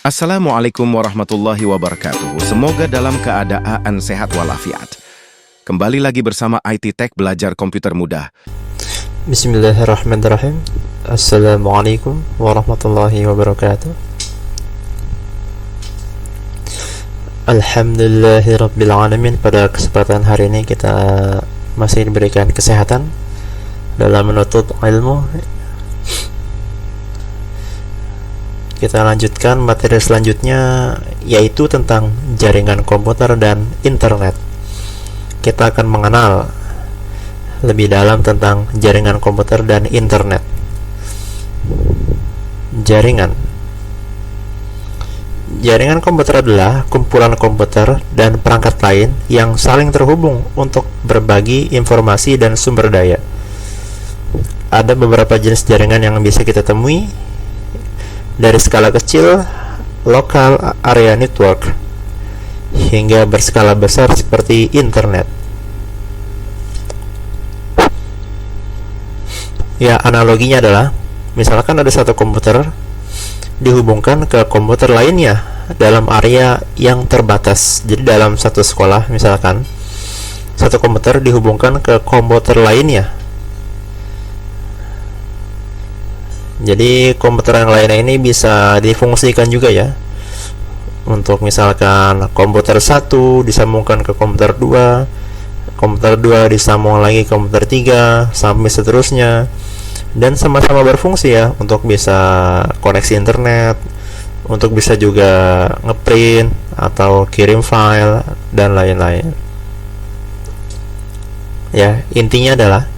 Assalamualaikum warahmatullahi wabarakatuh. Semoga dalam keadaan sehat walafiat. Kembali lagi bersama IT Tech Belajar Komputer Mudah. Bismillahirrahmanirrahim. Assalamualaikum warahmatullahi wabarakatuh. Alhamdulillahirrabbilalamin. Pada kesempatan hari ini kita masih diberikan kesehatan dalam menuntut ilmu. Kita lanjutkan materi selanjutnya, yaitu tentang jaringan komputer dan internet. Kita akan mengenal lebih dalam tentang jaringan komputer dan internet. Jaringan komputer adalah kumpulan komputer dan perangkat lain yang saling terhubung untuk berbagi informasi dan sumber daya. Ada beberapa jenis jaringan yang bisa kita temui, dari skala kecil, local area network, hingga berskala besar seperti internet. Ya, analoginya adalah, misalkan ada satu komputer dihubungkan ke komputer lainnya dalam area yang terbatas. Jadi dalam satu sekolah, misalkan satu komputer dihubungkan ke komputer lainnya. Jadi komputer yang lainnya ini bisa difungsikan juga ya, untuk misalkan komputer 1 disambungkan ke komputer 2, komputer 2 disambung lagi ke komputer 3, sampai seterusnya, dan sama-sama berfungsi ya, untuk bisa koneksi internet, untuk bisa juga ngeprint atau kirim file dan lain-lain. Ya, intinya adalah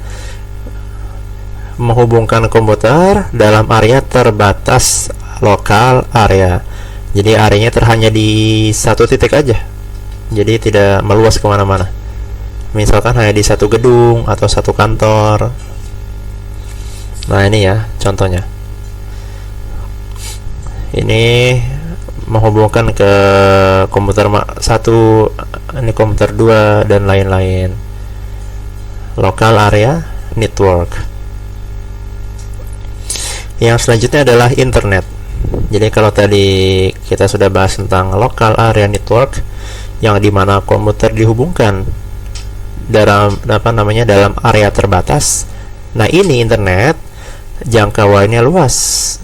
menghubungkan komputer dalam area terbatas, lokal area. Jadi areanya hanya di satu titik aja, jadi tidak meluas kemana-mana. Misalkan hanya di satu gedung atau satu kantor. Nah, ini ya contohnya. Ini menghubungkan ke komputer 1, ini komputer 2 dan lain-lain. Local area network. Yang selanjutnya adalah internet. Jadi kalau tadi kita sudah bahas tentang local area network, yang dimana komputer dihubungkan dalam dalam area terbatas. Nah, ini internet jangkauannya luas.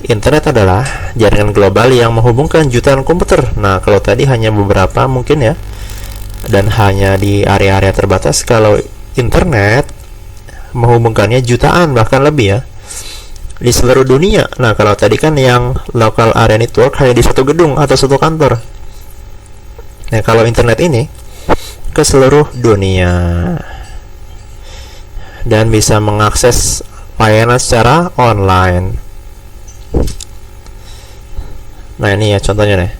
Internet adalah jaringan global yang menghubungkan jutaan komputer. Nah, kalau tadi hanya beberapa mungkin ya, dan hanya di area-area terbatas. Kalau internet menghubungkannya jutaan, bahkan lebih ya, di seluruh dunia. Nah, kalau tadi kan yang local area network hanya di satu gedung atau satu kantor. Nah, kalau internet ini ke seluruh dunia dan bisa mengakses layanan secara online. Nah, ini ya contohnya nih.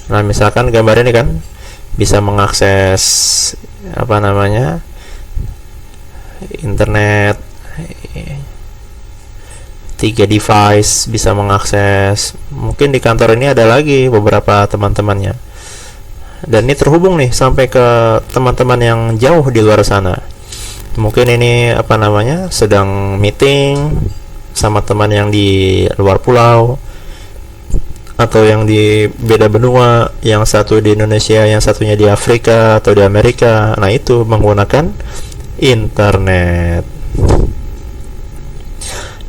Nah, misalkan gambar ini kan bisa mengakses internet, 3 device bisa mengakses. Mungkin di kantor ini ada lagi beberapa teman-temannya, dan ini terhubung nih sampai ke teman-teman yang jauh di luar sana. Mungkin ini sedang meeting sama teman yang di luar pulau, atau yang di beda benua, yang satu di Indonesia, yang satunya di Afrika atau di Amerika. Nah, itu menggunakan internet.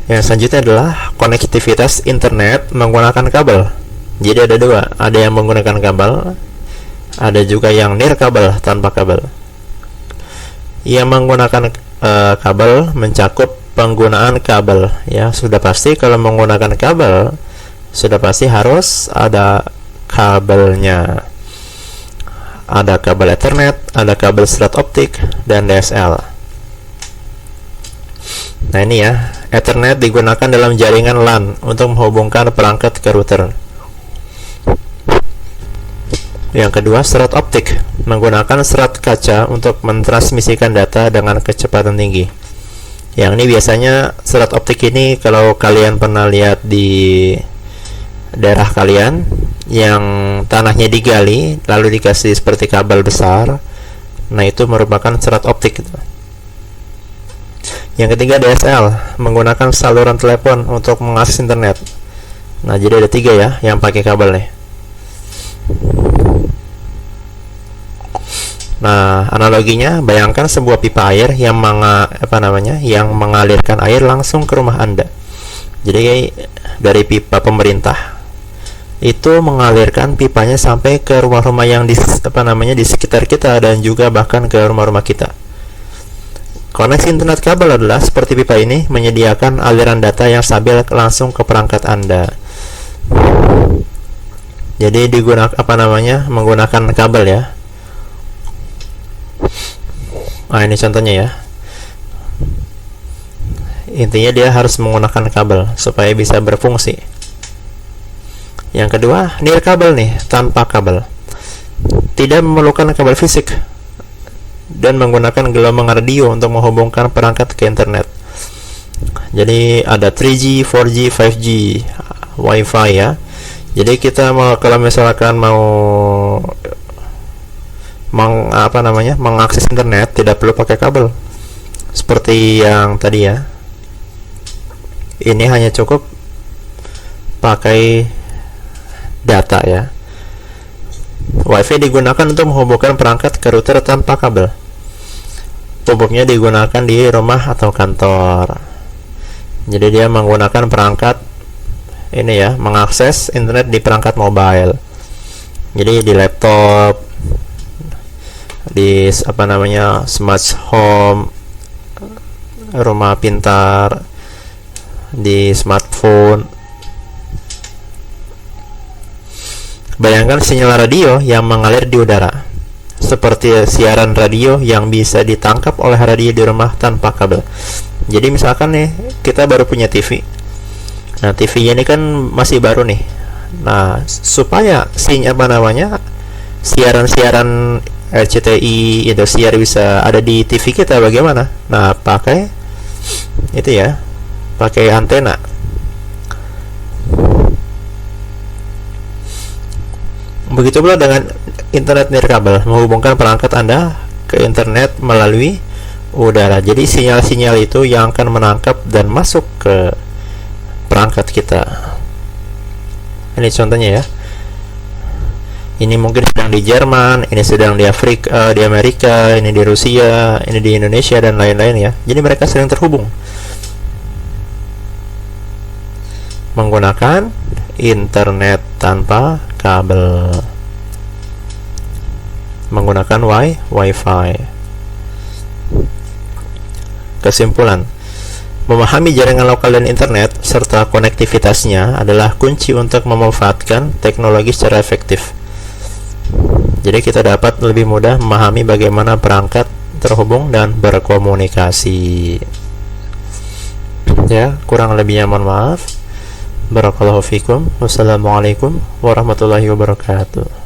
Yang selanjutnya adalah konektivitas internet menggunakan kabel. Jadi ada dua, ada yang menggunakan kabel, ada juga yang nirkabel, tanpa kabel. Yang menggunakan kabel mencakup penggunaan kabel. Ya, sudah pasti kalau menggunakan kabel, sudah pasti harus ada kabelnya. Ada kabel Ethernet, ada kabel serat optik, dan DSL. Nah, ini ya, Ethernet digunakan dalam jaringan LAN untuk menghubungkan perangkat ke router. Yang kedua, serat optik menggunakan serat kaca untuk mentransmisikan data dengan kecepatan tinggi. Yang ini biasanya serat optik ini, kalau kalian pernah lihat di daerah kalian yang tanahnya digali lalu dikasih seperti kabel besar, nah itu merupakan serat optik gitu. Yang ketiga DSL, menggunakan saluran telepon untuk mengakses internet. Nah, jadi ada 3 ya yang pakai kabel nih. Nah, analoginya bayangkan sebuah pipa air yang yang mengalirkan air langsung ke rumah Anda. Jadi dari pipa pemerintah itu mengalirkan pipanya sampai ke rumah-rumah yang di sekitar kita dan juga bahkan ke rumah-rumah kita. Koneksi internet kabel adalah seperti pipa ini, menyediakan aliran data yang stabil langsung ke perangkat Anda. Jadi menggunakan kabel ya. Nah, ini contohnya ya. Intinya dia harus menggunakan kabel supaya bisa berfungsi. Yang kedua, nirkabel nih, tanpa kabel. Tidak memerlukan kabel fisik dan menggunakan gelombang radio untuk menghubungkan perangkat ke internet. Jadi ada 3G, 4G, 5G, Wi-Fi ya. Jadi kita kalau misalkan mau mengakses internet tidak perlu pakai kabel. Seperti yang tadi ya. Ini hanya cukup pakai data ya. Wi-Fi digunakan untuk menghubungkan perangkat ke router tanpa kabel. Umumnya digunakan di rumah atau kantor. Jadi dia menggunakan perangkat ini ya, mengakses internet di perangkat mobile. Jadi di laptop, di smart home, rumah pintar, di smartphone. Bayangkan sinyal radio yang mengalir di udara, seperti siaran radio yang bisa ditangkap oleh radio di rumah tanpa kabel. Jadi misalkan nih, kita baru punya TV. Nah, TV-nya ini kan masih baru nih. Nah, supaya siaran-siaran RCTI, Indosiar bisa ada di TV kita bagaimana? Nah, pakai itu ya, pakai antena. Begitu pula dengan internet nirkabel, menghubungkan perangkat Anda ke internet melalui udara. Jadi sinyal-sinyal itu yang akan menangkap dan masuk ke perangkat kita. Ini contohnya ya. Ini mungkin sedang di Jerman, ini sedang di Afrika, di Amerika, ini di Rusia, ini di Indonesia dan lain-lain ya. Jadi mereka sering terhubung menggunakan internet tanpa kabel, menggunakan Wi-Fi. Kesimpulan, memahami jaringan lokal dan internet serta konektivitasnya adalah kunci untuk memanfaatkan teknologi secara efektif. Jadi kita dapat lebih mudah memahami bagaimana perangkat terhubung dan berkomunikasi. Ya, kurang lebihnya mohon maaf. Barakallahu fikum. Wassalamualaikum warahmatullahi wabarakatuh.